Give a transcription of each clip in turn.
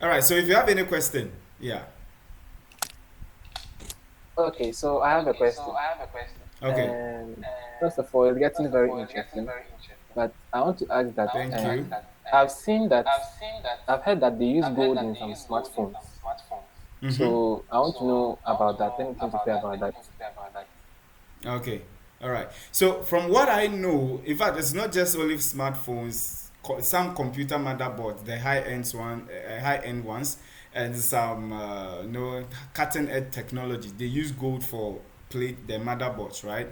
All right. So if you have any question, yeah. Okay, so I have a question. Okay. And first of all, it's getting very interesting. But I want to ask that Thank you. I've seen that I've heard that they use gold in some smartphones. Mm-hmm. So I want to know about that. Anything to say about that? Okay. All right. So from what I know, in fact, it's not just only smartphones. Some computer motherboards, the high end ones, and some cutting edge technology. They use gold for plate their motherboards, right?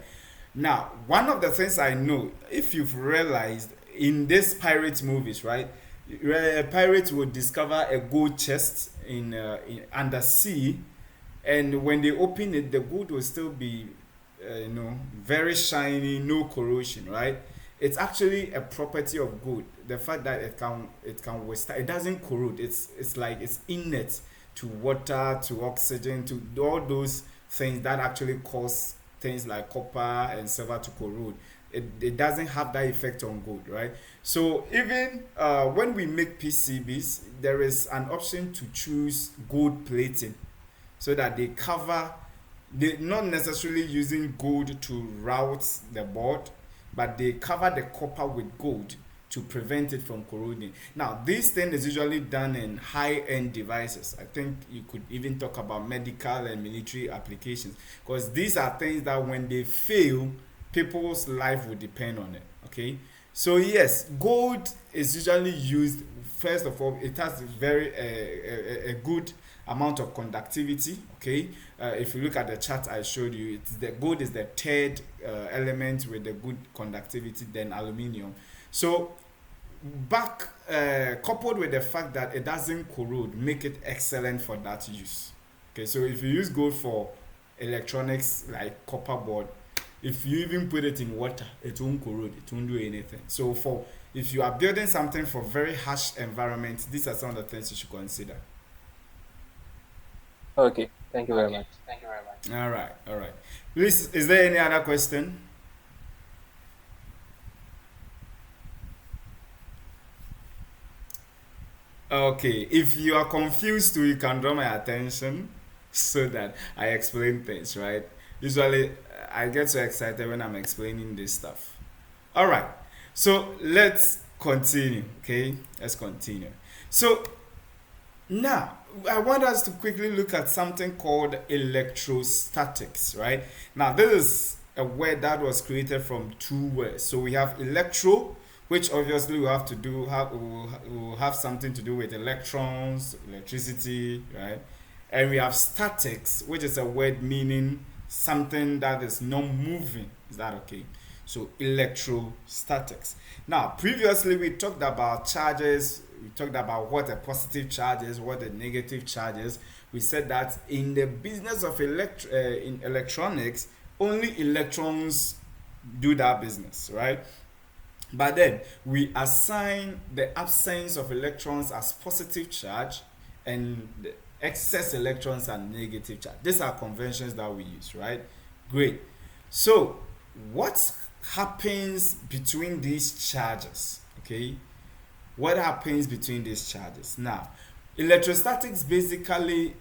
Now, one of the things I know, if you've realized in these pirate movies, right? Pirates would discover a gold chest in under sea, and when they open it, the gold will still be very shiny, no corrosion, right? It's actually a property of gold, the fact that it can withstand, it doesn't corrode. It's like it's inert to water, to oxygen, to all those things that actually cause things like copper and silver to corrode. It doesn't have that effect on gold, right? So even when we make PCBs, there is an option to choose gold plating, so that they cover, they not necessarily using gold to route the board, but they cover the copper with gold to prevent it from corroding. Now this thing is usually done in high-end devices. I think you could even talk about medical and military applications, because these are things that when they fail, people's life will depend on it. Okay, so yes, gold is usually used. First of all, it has very a good amount of conductivity. Okay, if you look at the chart I showed you, it's the gold is the third element with the good conductivity, then aluminium. So back coupled with the fact that it doesn't corrode, make it excellent for that use. Okay, so if you use gold for electronics like copper board, if you even put it in water, it won't corrode, it won't do anything. So for if you are building something for very harsh environments, these are some of the things you should consider. Okay, thank you very much. All right, all right. Please, is there any other question? Okay, if you are confused too, you can draw my attention so that I explain things, right? Usually, I get so excited when I'm explaining this stuff. All right, so let's continue, okay? Let's continue. So, now, I want us to quickly look at something called electrostatics, right? Now, this is a word that was created from two words. So we have electro, which obviously will have something to do with electrons, electricity, right? And we have statics, which is a word meaning something that is not moving. Is that okay? So electrostatics. Now, previously we talked about charges. We talked about what a positive charge is, what a negative charge is. We said that in the business of in electronics, only electrons do that business, right? But then we assign the absence of electrons as positive charge and the excess electrons are negative charge. These are conventions that we use, right? Great. So, what happens between these charges? Okay, what happens between these charges? Now, electrostatics basically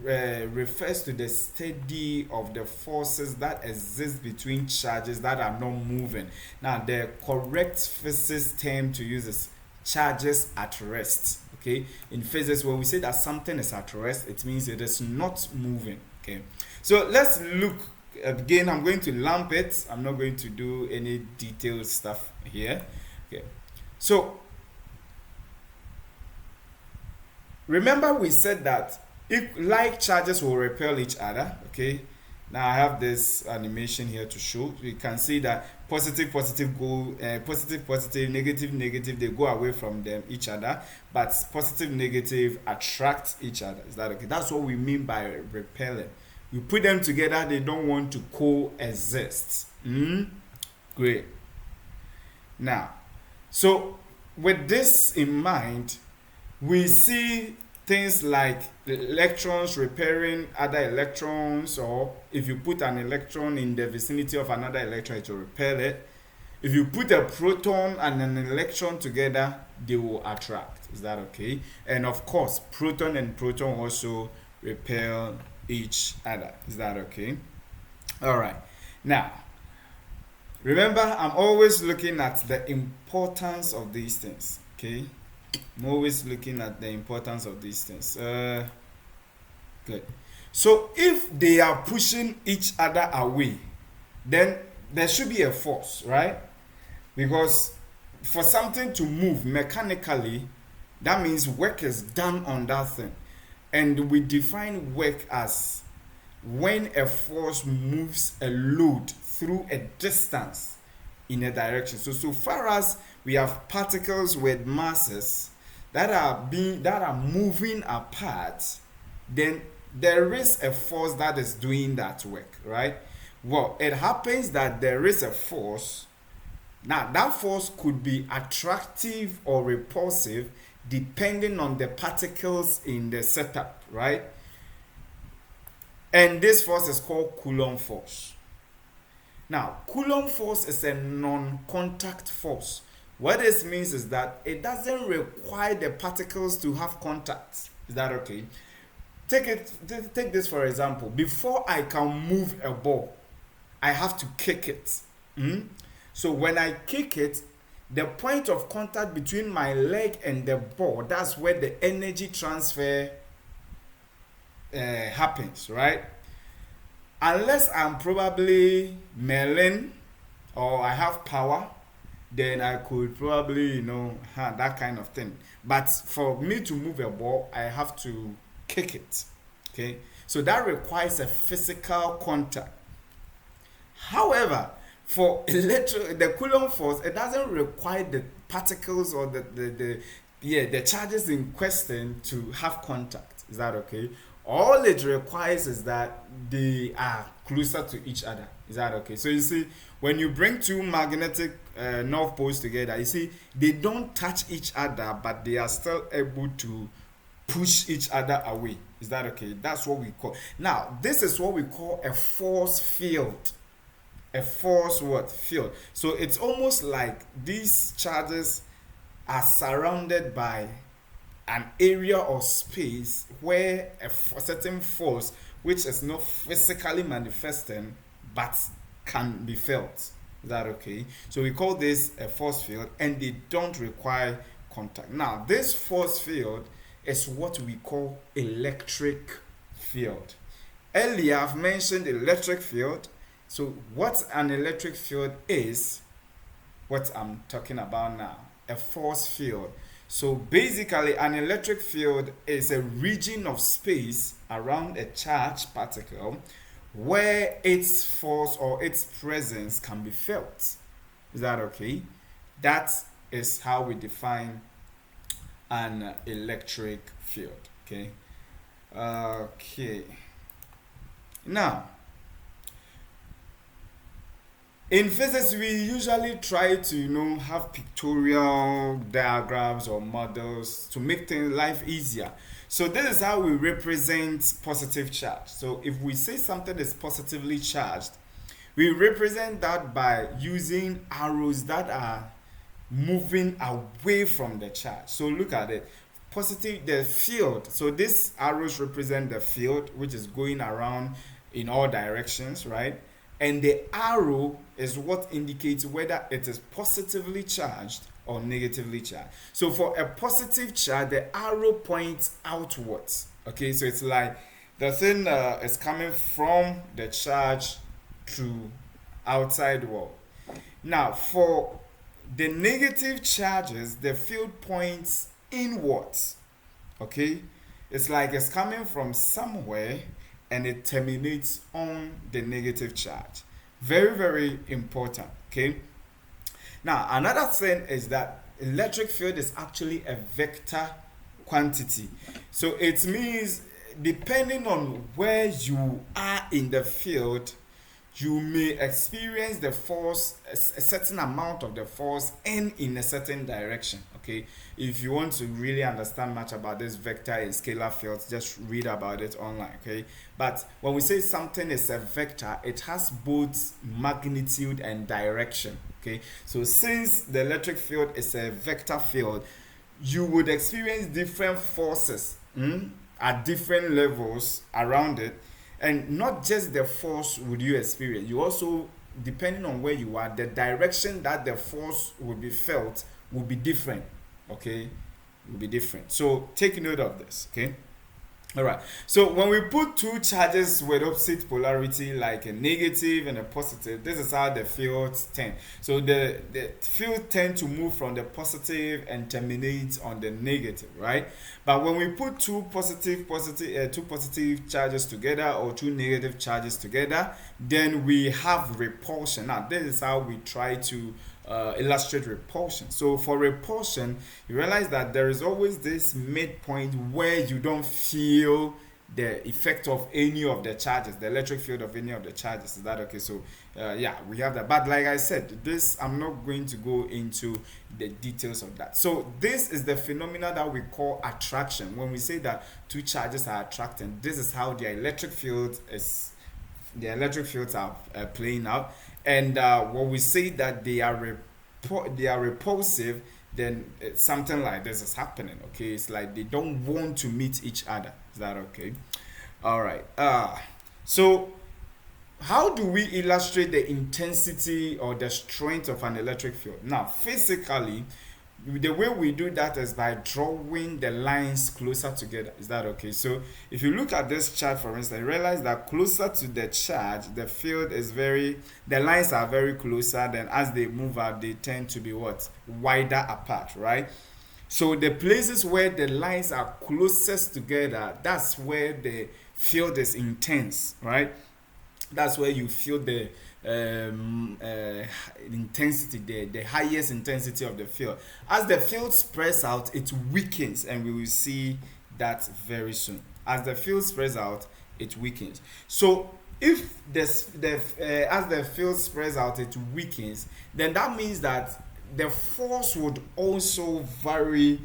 refers to the study of the forces that exist between charges that are not moving. Now, the correct physics term to use is charges at rest. Okay, in physics, when we say that something is at rest, it means it is not moving. Okay, so let's look again. I'm going to lump it. I'm not going to do any detailed stuff here. Okay, so remember we said that if like charges will repel each other. Okay, now I have this animation here to show. You can see that positive positive go positive positive, negative negative, they go away from them each other, but positive negative attract each other. Is that okay? That's what we mean by repelling. You put them together, they don't want to coexist. Great. Now, so with this in mind, we see things like electrons repairing other electrons, or if you put an electron in the vicinity of another electron, it will repel it. If you put a proton and an electron together, they will attract. Is that okay? And of course, proton and proton also repel each other. Is that okay? All right. Now, remember, I'm always looking at the importance of these things. Okay? I'm always looking at the importance of these things. Good. So, if they are pushing each other away, then there should be a force, right? Because for something to move mechanically, that means work is done on that thing. And we define work as when a force moves a load through a distance in a direction. So far as we have particles with masses that are moving apart, then there is a force that is doing that work, right? Well, it happens that there is a force. Now, that force could be attractive or repulsive depending on the particles in the setup, right? And this force is called Coulomb force. Now, Coulomb force is a non-contact force. What this means is that it doesn't require the particles to have contact. Is that okay? Take this for example. Before I can move a ball, I have to kick it. Mm? So when I kick it, the point of contact between my leg and the ball, that's where the energy transfer happens, right? Unless I'm probably Merlin or I have power, then I could probably, that kind of thing. But for me to move a ball, I have to kick it. Okay? So that requires a physical contact. However, for the Coulomb force, it doesn't require the particles or the charges in question to have contact. Is that okay? All it requires is that they are closer to each other. Is that okay? So you see, when you bring two magnetic north poles together, you see they don't touch each other, but they are still able to push each other away. Is that okay? That's what we call. Now, this is what we call a force field. A force what? Field. So it's almost like these charges are surrounded by an area or space where a certain force, which is not physically manifesting but can be felt. Is that okay? So we call this a force field, and they don't require contact. Now, this force field is what we call electric field. Earlier, I've mentioned electric field. So what an electric field is, what I'm talking about now, a force field. So basically, an electric field is a region of space around a charged particle where its force or its presence can be felt. Is that okay? That is how we define an electric field. Okay. Okay. Now, in physics, we usually try to, have pictorial diagrams or models to make things life easier. So this is how we represent positive charge. So if we say something is positively charged, we represent that by using arrows that are moving away from the charge. So look at it. Positive, the field. So these arrows represent the field, which is going around in all directions, right? And the arrow is what indicates whether it is positively charged or negatively charged. So for a positive charge, the arrow points outwards. Okay, so it's like the thing is coming from the charge to outside world. Now, for the negative charges, the field points inwards. Okay, it's like it's coming from somewhere and it terminates on the negative charge. Very, very important. Okay. Now, another thing is that electric field is actually a vector quantity. So it means depending on where you are in the field, you may experience the force, a certain amount of the force, and in a certain direction. Okay, if you want to really understand much about this vector and scalar fields, just read about it online. Okay, but when we say something is a vector, it has both magnitude and direction. Okay, so since the electric field is a vector field, you would experience different forces at different levels around it, and not just the force would you experience, you also, depending on where you are, the direction that the force will be felt will be different. Okay, will be different, so take note of this. Okay, all right. So when we put two charges with opposite polarity, like a negative and a positive, this is how the fields tend. So the field tend to move from the positive and terminate on the negative, right? But when we put two positive charges together or two negative charges together, then we have repulsion. Now this is how we try to illustrate repulsion. So for repulsion, you realize that there is always this midpoint where you don't feel the effect of any of the charges, the electric field of any of the charges. Is that okay? So yeah, we have that. But like I said, this, I'm not going to go into the details of that. So this is the phenomena that we call attraction. When we say that two charges are attracting, this is how the electric fields are playing out. And when we say that they are repulsive, then something like this is happening. Okay, it's like they don't want to meet each other. Is that okay? All right. So how do we illustrate the intensity or the strength of an electric field? Now, physically, the way we do that is by drawing the lines closer together. Is that okay? So if you look at this chart, for instance, you realize that closer to the charge, the field is the lines are very closer. Then as they move out, they tend to be what? Wider apart, right? So the places where the lines are closest together, that's where the field is intense, right? That's where you feel the intensity, the highest intensity of the field. As the field spreads out, it weakens, and we will see that very soon. As the field spreads out, it weakens. So if as the field spreads out, it weakens, then that means that the force would also vary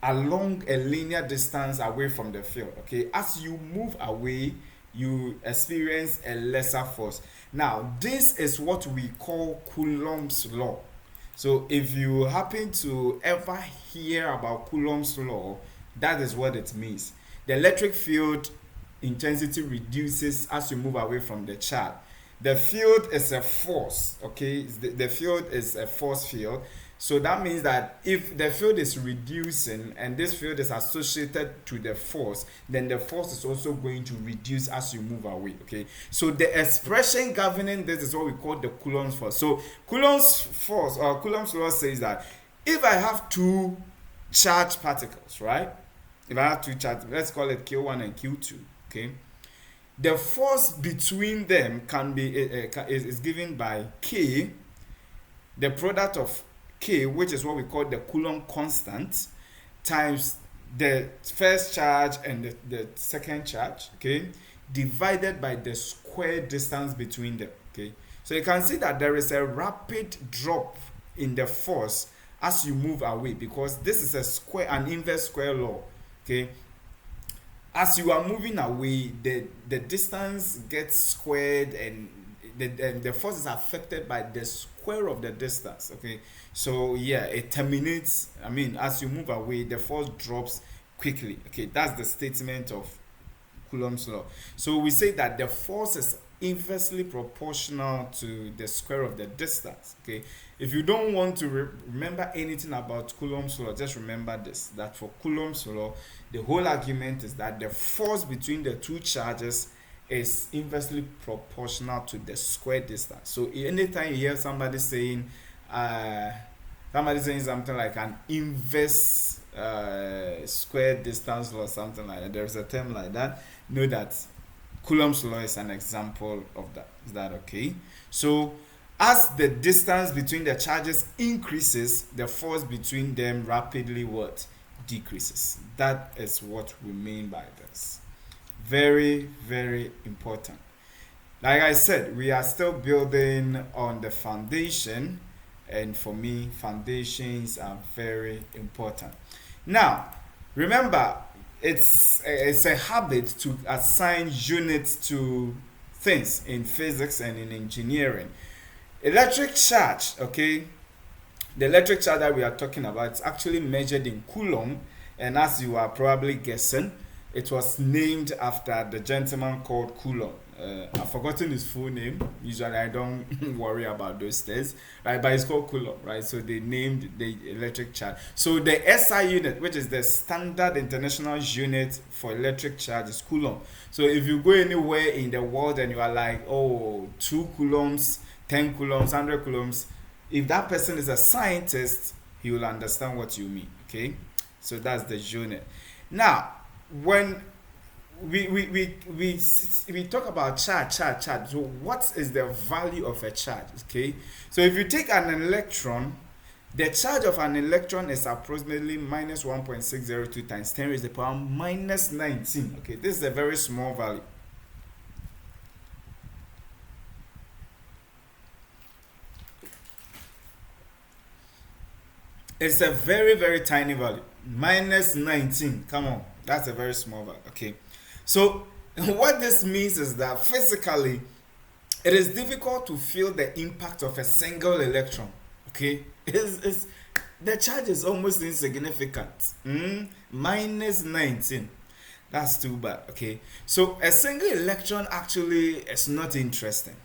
along a linear distance away from the field. Okay, as you move away, you experience a lesser force. Now this is what we call Coulomb's law. So if you happen to ever hear about Coulomb's law, that is what it means. The electric field intensity reduces as you move away from the charge. The field is a force. Okay, the field is a force field. So that means that if the field is reducing and this field is associated to the force, then the force is also going to reduce as you move away. Okay, so the expression governing this is what we call the Coulomb's force. So Coulomb's force, or Coulomb's law, says that if I have two charged particles, right? If I have two charged, let's call it Q1 and Q2. Okay, the force between them is given by K, the product of K, which is what we call the Coulomb constant, times the first charge and the second charge, okay, divided by the square distance between them. Okay, so you can see that there is a rapid drop in the force as you move away, because this is an inverse square law. Okay, as you are moving away, the distance gets squared, and the force is affected by the square of the distance. Okay, so yeah, it terminates, I mean, as you move away, the force drops quickly. Okay, that's the statement of Coulomb's law. So we say that the force is inversely proportional to the square of the distance. Okay, if you don't want to remember anything about Coulomb's law, just remember this, that for Coulomb's law, the whole argument is that the force between the two charges is inversely proportional to the square distance. So anytime you hear somebody saying something like an inverse square distance law, something like that, there's a term like that, know that Coulomb's law is an example of that. Is that okay? So as the distance between the charges increases, the force between them rapidly what? Decreases. That is what we mean by this. Very, very important. Like I said, we are still building on the foundation, And for me, foundations are very important. Now, remember, it's a habit to assign units to things in physics and in engineering. Electric charge, okay, the electric charge that we are talking about is actually measured in Coulomb, and as you are probably guessing, it was named after the gentleman called Coulomb. I've forgotten his full name. Usually, I don't worry about those things, right? But it's called Coulomb, right? So they named the electric charge. So the SI unit, which is the standard international unit for electric charge, is Coulomb. So if you go anywhere in the world and you are like, oh, 2 coulombs, 10 coulombs, 100 coulombs, if that person is a scientist, he will understand what you mean. Okay, so that's the unit. Now, when we talk about charge. So what is the value of a charge? Okay, so if you take an electron, the charge of an electron is approximately minus 1.602 times 10 raised to the power minus 19. Okay, this is a very small value. It's a very, very tiny value. Minus 19. Come on. That's a very small value. Okay. So, what this means is that physically, it is difficult to feel the impact of a single electron. Okay. The charge is almost insignificant. Minus 19. That's too bad. Okay. So, a single electron actually is not interesting.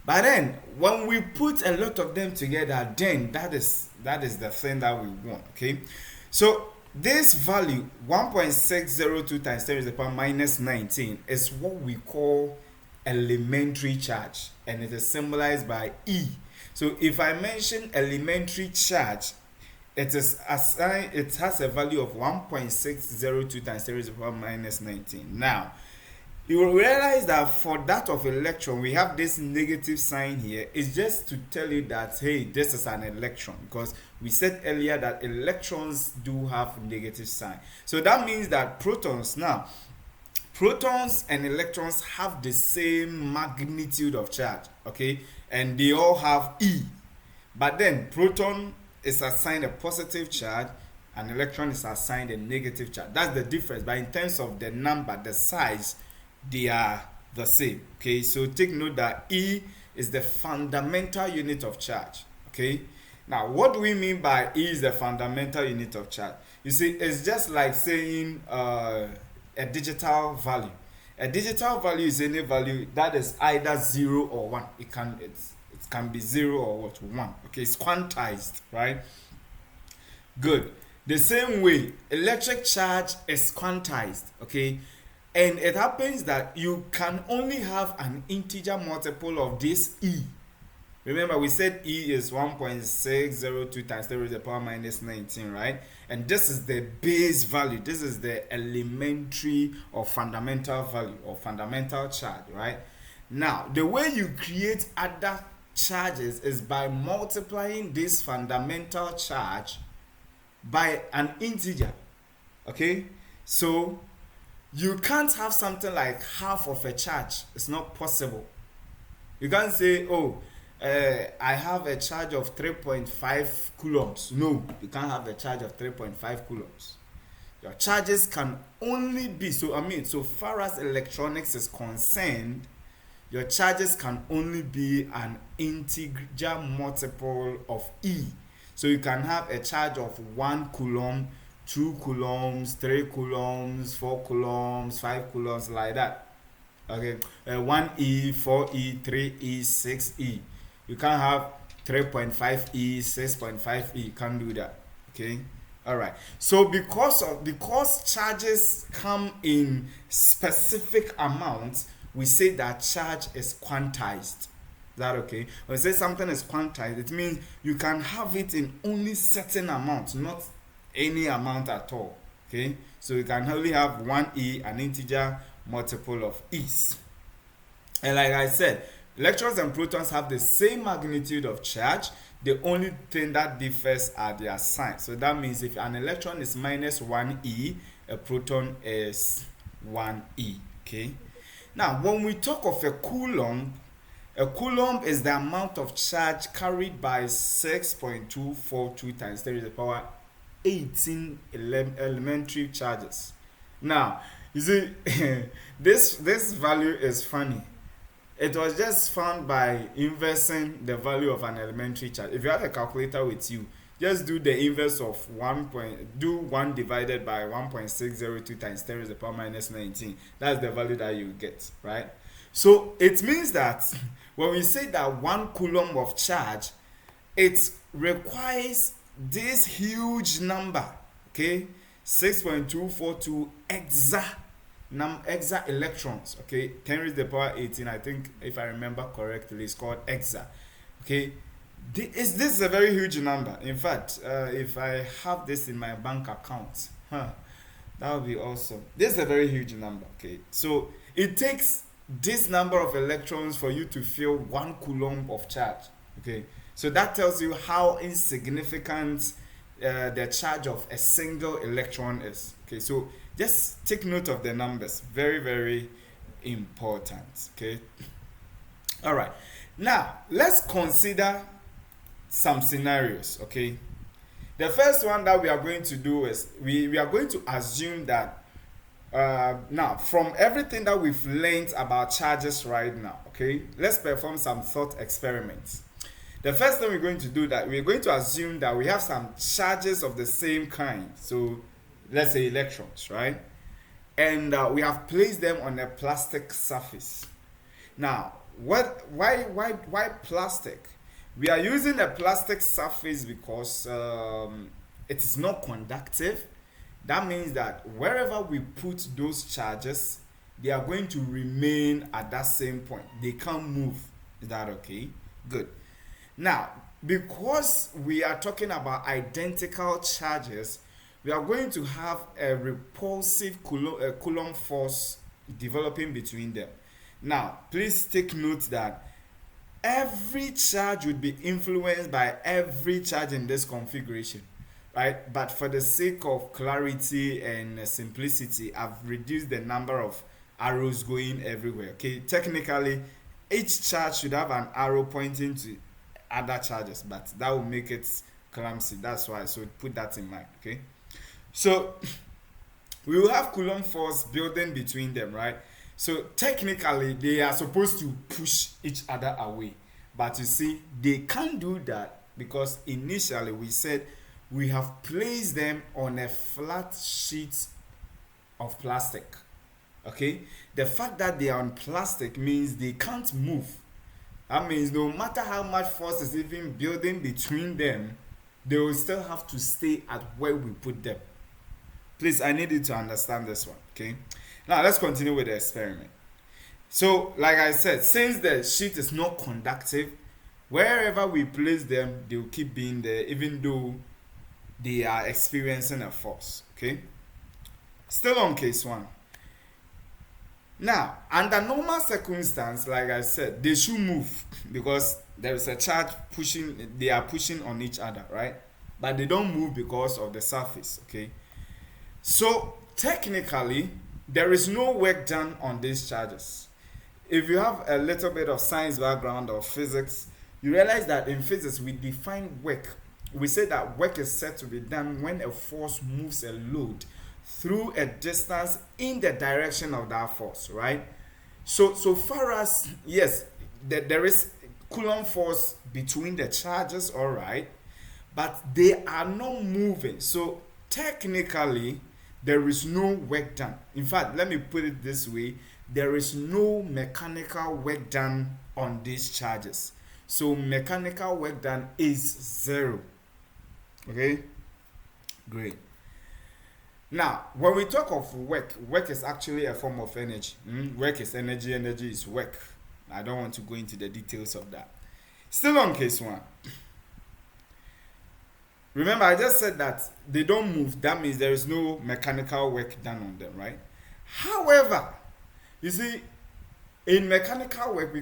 But then when we put a lot of them together, then that is the thing that we want. Okay, so this value 1.602 times 10 to the power minus 19 is what we call elementary charge, and it is symbolized by E. So if I mention elementary charge, it has a value of 1.602 times 10 to the power minus 19. Now you will realize that for that of electron we have this negative sign here. It's just to tell you that, hey, this is an electron, because we said earlier that electrons do have negative sign. So that means that protons and electrons have the same magnitude of charge, okay, and they all have E. But then proton is assigned a positive charge and electron is assigned a negative charge. That's the difference. But in terms of the number, the size, they are the same. Okay, so take note that E is the fundamental unit of charge. Okay, now what do we mean by E is the fundamental unit of charge? You see, it's just like saying a digital value. A digital value is any value that is either 0 or 1. It can be 0 or what, 1. Okay, it's quantized, right? Good. The same way, electric charge is quantized. Okay, and it happens that you can only have an integer multiple of this E. Remember, we said E is 1.602 times 10 to the power minus 19, right? And this is the base value. This is the elementary or fundamental value or fundamental charge, right? Now, the way you create other charges is by multiplying this fundamental charge by an integer. Okay? So, you can't have something like half of a charge. It's not possible. You can't say, oh, I have a charge of 3.5 coulombs. No, you can't have a charge of 3.5 coulombs. Your charges can only be, so far as electronics is concerned, your charges can only be an integer multiple of E. So you can have a charge of 1 coulomb, 2 coulombs, 3 coulombs, 4 coulombs, 5 coulombs, like that. Okay, 1E, 4E, 3E, 6E. You can't have 3.5E, 6.5E. You can't do that. Okay, all right. So because charges come in specific amounts, we say that charge is quantized. Is that okay? When we say something is quantized, it means you can have it in only certain amounts, not any amount at all. Okay, so you can only have 1E, an integer multiple of E's. And like I said, electrons and protons have the same magnitude of charge. The only thing that differs are their signs. So that means if an electron is minus 1E, a proton is 1E. Okay. Now, when we talk of a coulomb, A coulomb is the amount of charge carried by 6.242 times 10 to the power 18 elementary charges. Now, you see, this value is funny. It was just found by inversing the value of an elementary charge. If you have a calculator with you, just do the inverse of 1 divided by 1.602 times 10 to the power minus 19. That's the value that you get, right? So it means that when we say that 1 coulomb of charge, it requires this huge number, okay, 6.242 exa electrons, okay, 10 raised to the power 18, I think, if I remember correctly, it's called exa, okay. This is a very huge number. In fact, if I have this in my bank account, that would be awesome. This is a very huge number, okay. So it takes this number of electrons for you to feel 1 coulomb of charge, okay. So that tells you how insignificant the charge of a single electron is, okay. So just take note of the numbers, very, very important, okay. All right, now let's consider some scenarios, okay. The first one that we are going to do is we are going to assume that now from everything that we've learned about charges right now, okay, let's perform some thought experiments. The first thing we're going to do, that we're going to assume that we have some charges of the same kind, so let's say electrons, right, and we have placed them on a plastic surface. Now, why plastic? We are using a plastic surface because it is not conductive. That means that wherever we put those charges, they are going to remain at that same point. They can't move. Is that okay? Good. Now, because we are talking about identical charges, we are going to have a repulsive Coulomb force developing between them. Now, please take note that every charge would be influenced by every charge in this configuration, right? But for the sake of clarity and simplicity, I've reduced the number of arrows going everywhere, okay? Technically, each charge should have an arrow pointing to other charges, but that will make it clumsy. That's why, so put that in mind, okay? So we will have Coulomb force building between them, right? So technically, they are supposed to push each other away. But you see, they can't do that because initially we said we have placed them on a flat sheet of plastic. Okay? The fact that they are on plastic means they can't move. That means no matter how much force is even building between them, they will still have to stay at where we put them. Please, I need you to understand this one, okay? Now, let's continue with the experiment. So, like I said, since the sheet is not conductive, wherever we place them, they will keep being there even though they are experiencing a force, okay? Still on case 1. Now, under normal circumstance, like I said, they should move because there is a charge pushing, they are pushing on each other, right? But they don't move because of the surface, okay? So, technically, there is no work done on these charges. If you have a little bit of science background or physics, you realize that in physics we define work. We say that work is said to be done when a force moves a load through a distance in the direction of that force, right? So far as, yes, there is Coulomb force between the charges, all right, but they are not moving. So technically, there is no work done. In fact, let me put it this way, there is no mechanical work done on these charges. So mechanical work done is 0. Okay? Great. Now, when we talk of work, work is actually a form of energy. Work is energy, energy is work. I don't want to go into the details of that. Still on case 1. Remember, I just said that they don't move. That means there is no mechanical work done on them, right? However, you see, in mechanical work,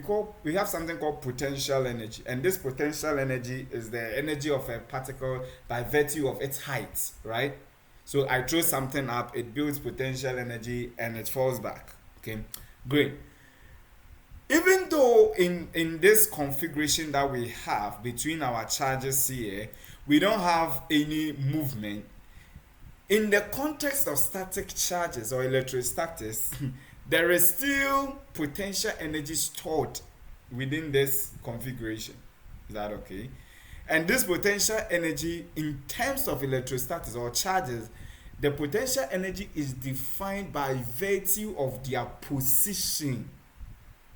we have something called potential energy. And this potential energy is the energy of a particle by virtue of its height, right? So I throw something up, it builds potential energy, and it falls back. Okay, great. Even though in this configuration that we have between our charges here, we don't have any movement, in the context of static charges or electrostatics, there is still potential energy stored within this configuration. Is that okay? And this potential energy, in terms of electrostatics or charges, the potential energy is defined by virtue of their position.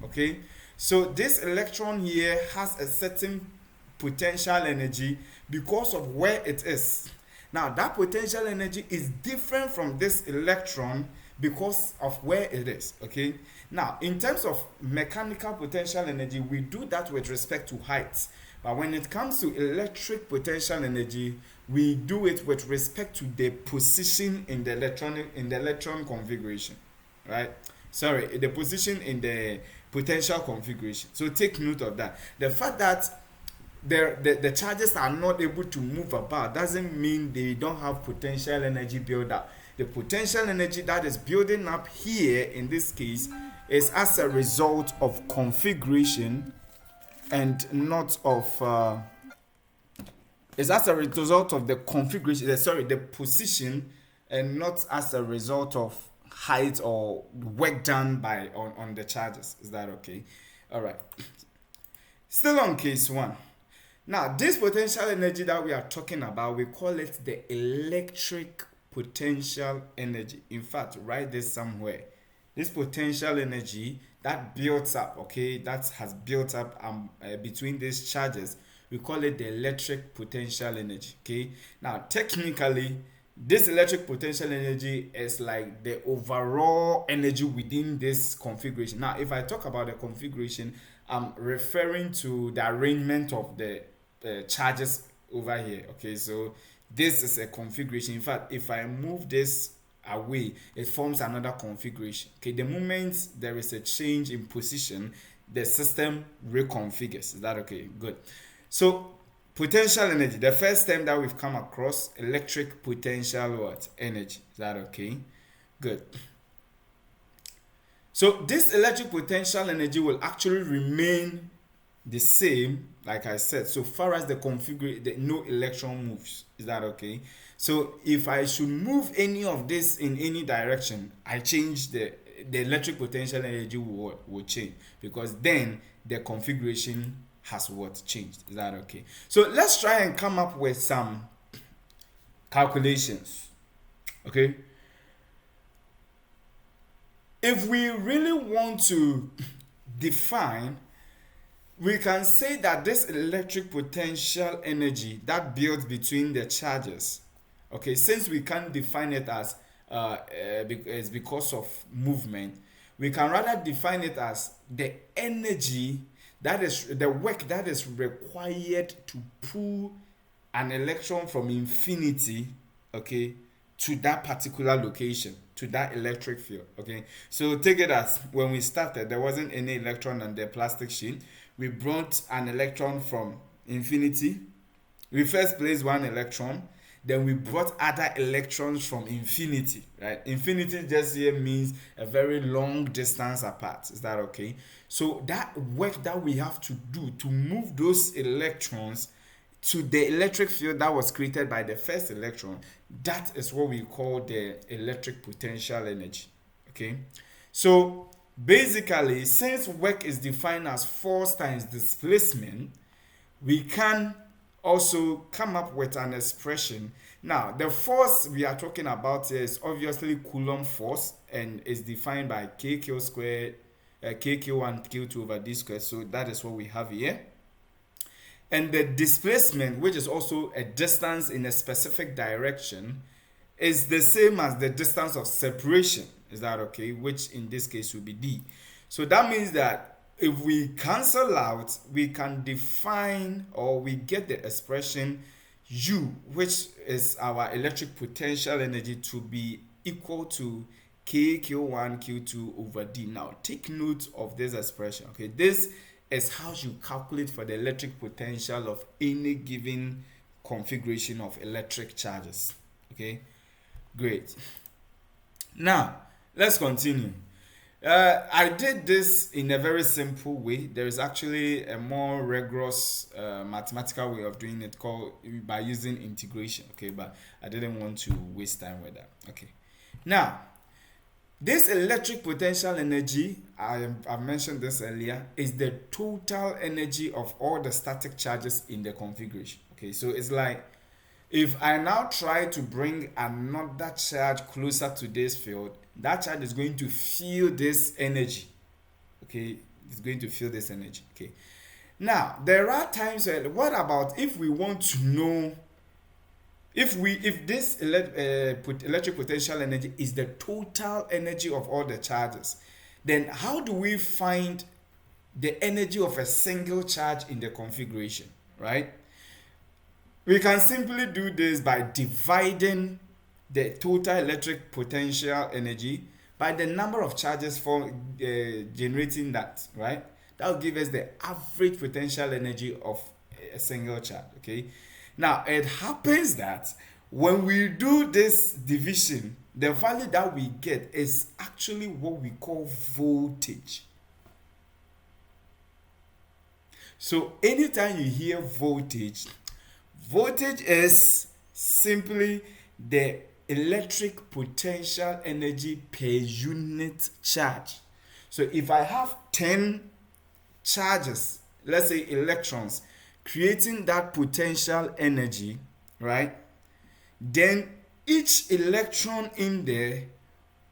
Okay, so this electron here has a certain potential energy because of where it is. Now that potential energy is different from this electron because of where it is. Okay, now in terms of mechanical potential energy, we do that with respect to height, but when it comes to electric potential energy, we do it with respect to the position in the electron configuration, right? Sorry, the position in the potential configuration. So take note of that. The fact that the charges are not able to move about doesn't mean they don't have potential energy build up. The potential energy that is building up here in this case is as a result of configuration and not of is as a result of the configuration, sorry, the position, and not as a result of height or work done by on the charges. Is that okay? All right. Still on case one. Now, this potential energy that we are talking about, we call it the electric potential energy. In fact, write this somewhere. This potential energy that builds up, okay, that has built up between these charges, we call it the electric potential energy. Okay, now technically this electric potential energy is like the overall energy within this configuration. Now if I talk about the configuration, I'm referring to the arrangement of the charges over here. Okay, so this is a configuration. In fact, if I move this away, it forms another configuration. Okay, the moment there is a change in position, the system reconfigures. Is that okay? Good. So potential energy, the first term that we've come across, electric potential what? Energy. Is that okay? Good. So this electric potential energy will actually remain the same, like I said, so far as the no electron moves. Is that okay? So if I should move any of this in any direction, I change the electric potential energy will change, because then the configuration has what changed. Is that okay? So let's try and come up with some calculations. Okay, if we really want to define, we can say that this electric potential energy that builds between the charges, okay, since we can't define it as it's because of movement, we can rather define it as the energy, that is the work that is required to pull an electron from infinity, okay, to that particular location, to that electric field. Okay, so take it as when we started, there wasn't any electron on the plastic sheet. We brought an electron from infinity. We first placed one electron, then we brought other electrons from infinity, right? Infinity just here means a very long distance apart. Is that okay? So that work that we have to do to move those electrons to the electric field that was created by the first electron, that is what we call the electric potential energy. Okay, so basically, since work is defined as force times displacement, we can also come up with an expression. Now the force we are talking about here is obviously Coulomb force, and is defined by kq squared, kq1 q2 over d squared. So that is what we have here. And the displacement, which is also a distance in a specific direction, is the same as the distance of separation. Is that okay? Which in this case will be d. So that means that if we cancel out, we can define, or we get the expression U, which is our electric potential energy, to be equal to k q1 q2 over d. Now take note of this expression. Okay, this is how you calculate for the electric potential of any given configuration of electric charges. Okay, great. Now let's continue. I did this in a very simple way. There is actually a more rigorous mathematical way of doing it called by using integration. Okay, but I didn't want to waste time with that. Okay, now this electric potential energy, I mentioned this earlier, is the total energy of all the static charges in the configuration. Okay, so it's like if I now try to bring another charge closer to this field, that charge is going to feel this energy. Okay, it's going to feel this energy. Okay, now there are times where, what about if we want to know if this electric potential energy is the total energy of all the charges, then how do we find the energy of a single charge in the configuration, right? We can simply do this by dividing the total electric potential energy by the number of charges for generating that, right? That will give us the average potential energy of a single charge, okay? Now, it happens that when we do this division, the value that we get is actually what we call voltage. So, anytime you hear voltage, voltage is simply the electric potential energy per unit charge. So if I have 10 charges, let's say electrons, creating that potential energy, right? Then each electron in there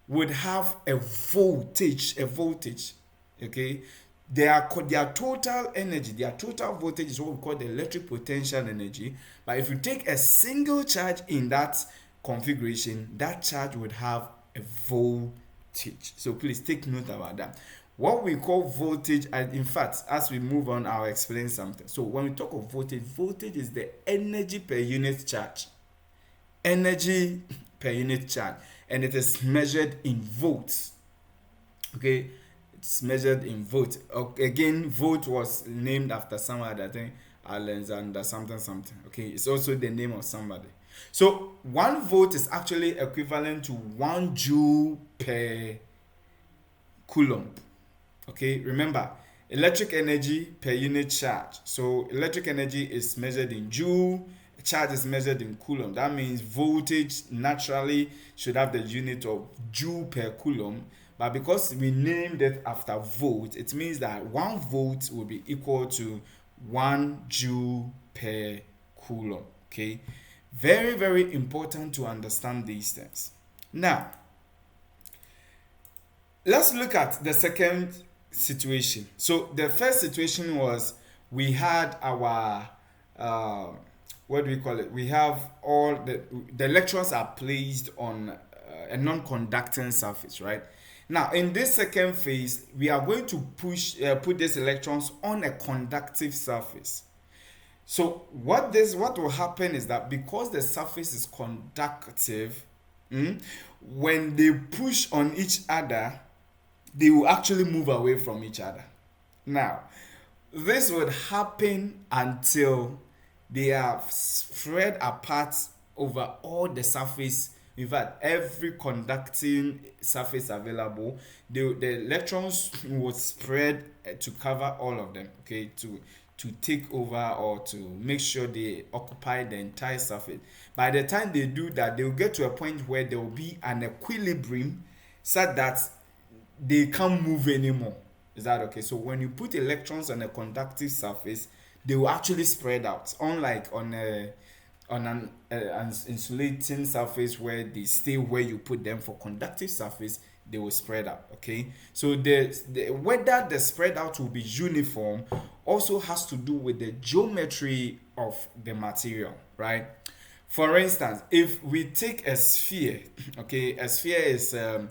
would have a voltage, okay? Their total energy, their total voltage is what we call the electric potential energy. But if you take a single charge in that configuration, that charge would have a voltage. So please take note about that. What we call voltage, and in fact, as we move on, I'll explain something. So when we talk of voltage, voltage is the energy per unit charge. Energy per unit charge, and it is measured in volts. Okay, it's measured in volt. Okay, again, volt was named after somebody, I think Alexander something something. Okay, it's also the name of somebody. So 1 volt is actually equivalent to 1 joule per coulomb. Okay, remember, electric energy per unit charge. So electric energy is measured in joule, charge is measured in coulomb. That means voltage naturally should have the unit of joule per coulomb. But because we named it after volt, it means that 1 volt will be equal to 1 joule per coulomb. Okay, very, very important to understand these things. Now, let's look at the second situation. So the first situation was we had our what do we call it? We have all the electrons are placed on a non-conducting surface, right? Now in this second phase, we are going to put these electrons on a conductive surface. So what will happen is that because the surface is conductive, when they push on each other, they will actually move away from each other. Now, this would happen until they are spread apart over all the surface. In fact, every conducting surface available, the electrons will spread to cover all of them, okay, to take over or to make sure they occupy the entire surface. By the time they do that, they will get to a point where there will be an equilibrium such that they can't move anymore. Is that okay? So when you put electrons on a conductive surface, they will actually spread out, unlike an insulating surface where they stay where you put them. For conductive surface, they will spread out. Okay, so whether the spread out will be uniform also has to do with the geometry of the material, right? For instance, if we take a sphere, okay, a sphere is a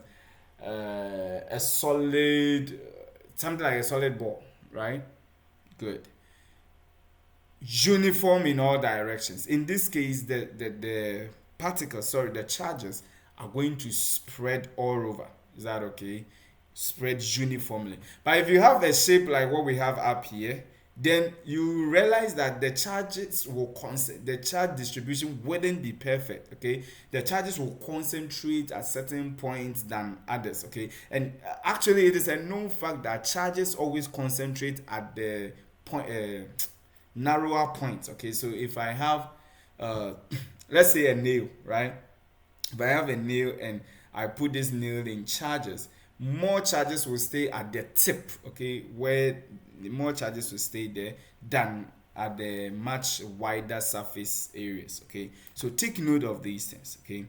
solid, something like a solid ball, right? Good. Uniform in all directions. In this case, the particles, sorry, the charges are going to spread all over. Is that okay? Spread uniformly. But if you have a shape like what we have up here, then you realize that the charges will the charge distribution wouldn't be perfect. Okay, the charges will concentrate at certain points than others. Okay, and actually it is a known fact that charges always concentrate at the point, narrower points. Okay, so if I have uh let's say a nail, right? If I have a nail and I put this nail in charges, more charges will stay at the tip, okay, where the more charges will stay there than at the much wider surface areas. Okay, so take note of these things. Okay,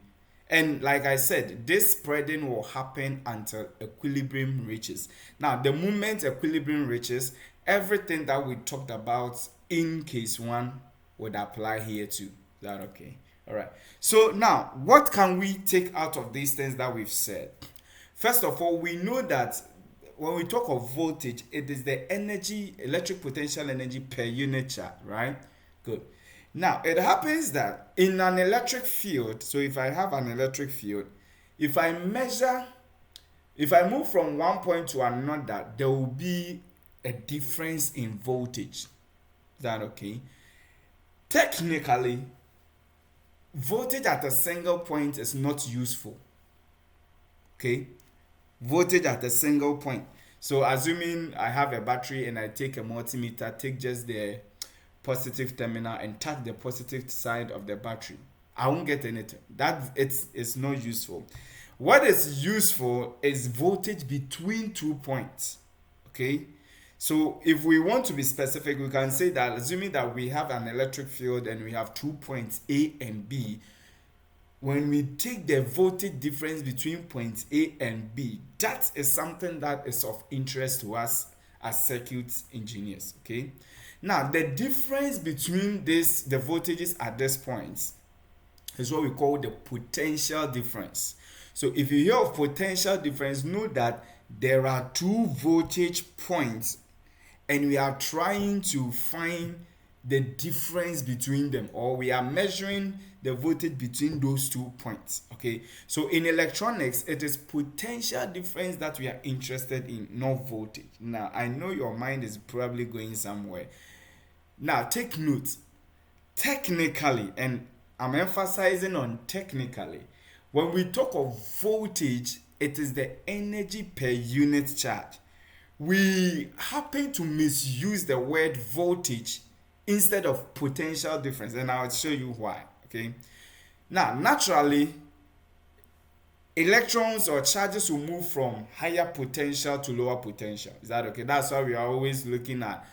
and like I said, this spreading will happen until equilibrium reaches. Now, the moment equilibrium reaches, everything that we talked about in case one would apply here too. Is that okay? All right. So now, what can we take out of these things that we've said? First of all, we know that when we talk of voltage, it is the energy, electric potential energy per unit charge, right? Good. Now, it happens that in an electric field, so if I have an electric field, if I measure, if I move from one point to another, there will be a difference in voltage. Is that okay? Technically, voltage at a single point is not useful. Okay, voltage at a single point. So assuming I have a battery and I take a multimeter, take just the positive terminal and touch the positive side of the battery, I won't get anything. That it's not useful. What is useful is voltage between 2 points. Okay, so if we want to be specific, we can say that assuming that we have an electric field and we have 2 points A and B, when we take the voltage difference between points A and B, that is something that is of interest to us as circuit engineers. Okay, now the difference between the voltages at this point is what we call the potential difference. So if you hear of potential difference, know that there are two voltage points and we are trying to find the difference between them, or we are measuring the voltage between those 2 points. Okay, so in electronics it is potential difference that we are interested in, not voltage. Now I know your mind is probably going somewhere. Now take note, technically, and I'm emphasizing on technically, when we talk of voltage, it is the energy per unit charge. We happen to misuse the word voltage instead of potential difference, and I'll show you why. Okay, now naturally electrons or charges will move from higher potential to lower potential. Is that okay? That's why we are always looking at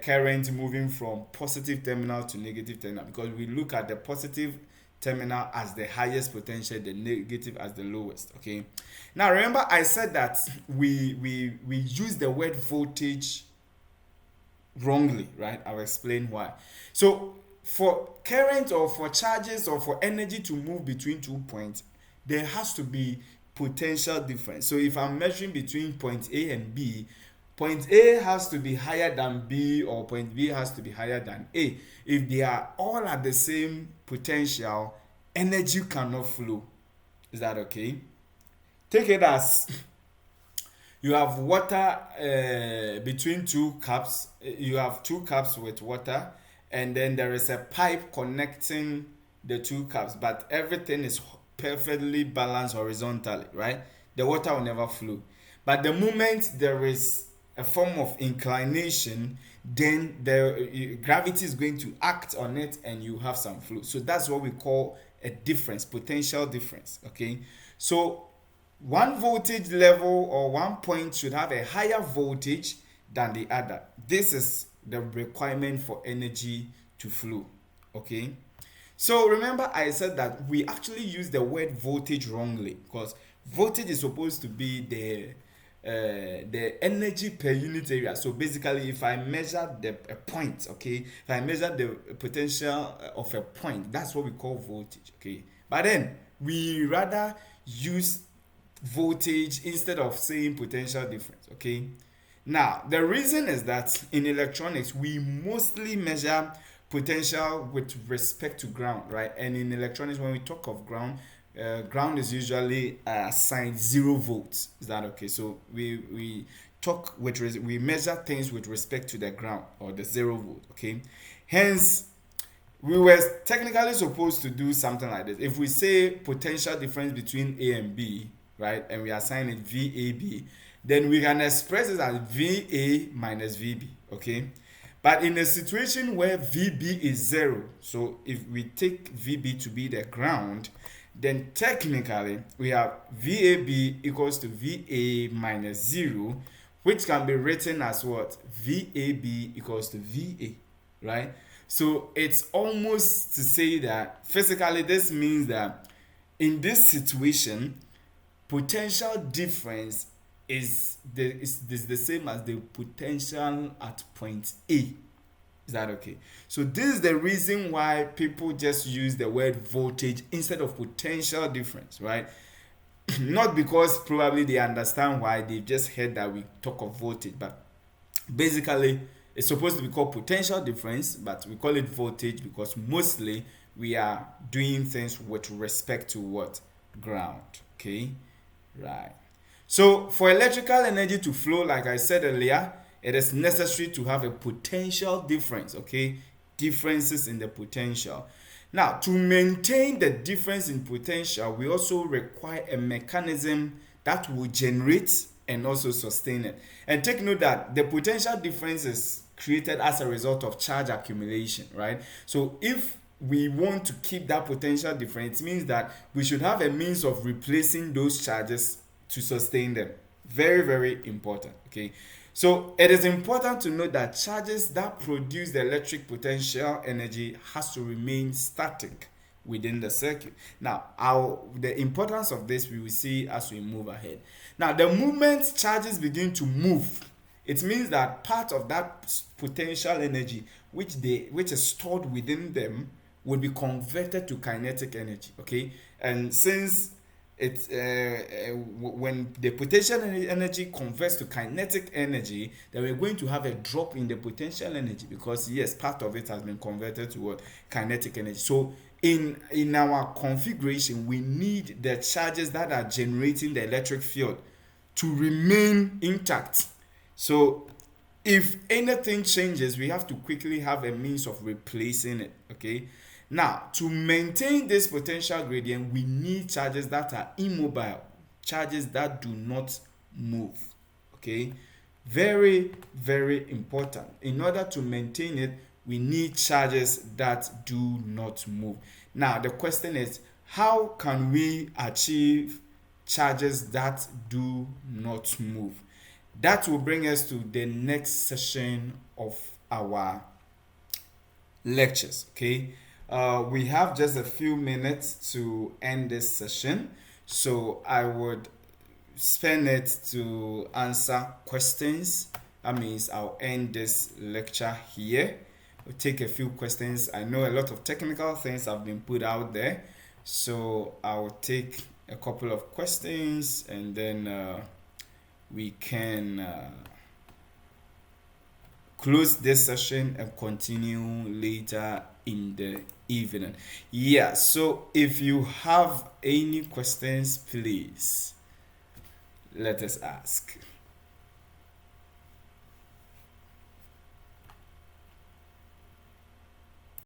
current moving from positive terminal to negative terminal, because we look at the positive terminal as the highest potential, the negative as the lowest. Okay, now remember I said that we use the word voltage wrongly, right? I'll explain why. So for current or for charges or for energy to move between 2 points, there has to be potential difference. So if I'm measuring between point A and B, point A has to be higher than B, or point B has to be higher than A. If they are all at the same potential, energy cannot flow. Is that okay? Take it as you have water between two cups. You have two cups with water, and then there is a pipe connecting the two cups, but everything is perfectly balanced horizontally, right? The water will never flow. But the moment there is a form of inclination, then the gravity is going to act on it and you have some flow. So that's what we call a difference, potential difference. Okay, so one voltage level or one point should have a higher voltage than the other. This is the requirement for energy to flow. Okay, so remember I said that we actually use the word voltage wrongly, because voltage is supposed to be the energy per unit area. So basically if I measure a point, okay, if I measure the potential of a point, that's what we call voltage. Okay, but then we rather use voltage instead of saying potential difference. Okay, now the reason is that in electronics we mostly measure potential with respect to ground, right? And in electronics when we talk of ground, ground is usually assigned 0 volts. Is that okay? So we we measure things with respect to the ground or the 0 volt. Okay, hence we were technically supposed to do something like this. If we say potential difference between A and B, right, and we assign it VAB, then we can express it as VA minus VB, okay? But in a situation where VB is 0, so if we take VB to be the ground, then technically we have VAB equals to VA minus 0, which can be written as what? VAB equals to VA, right? So it's almost to say that physically this means that in this situation, potential difference is the same as the potential at point A. Is that okay? So this is the reason why people just use the word voltage instead of potential difference, right? Not because probably they understand why, they've just heard that we talk of voltage, but basically it's supposed to be called potential difference, but we call it voltage because mostly we are doing things with respect to what? Ground. Okay, right. So for electrical energy to flow, like I said earlier, it is necessary to have a potential difference. Okay, differences in the potential. Now, to maintain the difference in potential, we also require a mechanism that will generate and also sustain it. And take note that the potential difference is created as a result of charge accumulation, right? So if we want to keep that potential difference, it means that we should have a means of replacing those charges to sustain them. Very, very important. Okay. So it is important to note that charges that produce the electric potential energy has to remain static within the circuit. Now, the importance of this we will see as we move ahead. Now, the moment charges begin to move, it means that part of that potential energy which is stored within them will be converted to kinetic energy. Okay, and since it's when the potential energy converts to kinetic energy, then we're going to have a drop in the potential energy because yes, part of it has been converted to what? Kinetic energy. So in our configuration, we need the charges that are generating the electric field to remain intact. So if anything changes, we have to quickly have a means of replacing it. Okay, now to maintain this potential gradient, we need charges that are immobile, charges that do not move. Okay, very, very important. In order to maintain it, we need charges that do not move. Now the question is, how can we achieve charges that do not move? That will bring us to the next session of our lectures. Okay, we have just a few minutes to end this session, so I would spend it to answer questions. That means I'll end this lecture here. We'll take a few questions. I know a lot of technical things have been put out there, so I'll take a couple of questions and then we can close this session and continue later in the evening. Yeah, so if you have any questions, please let us ask.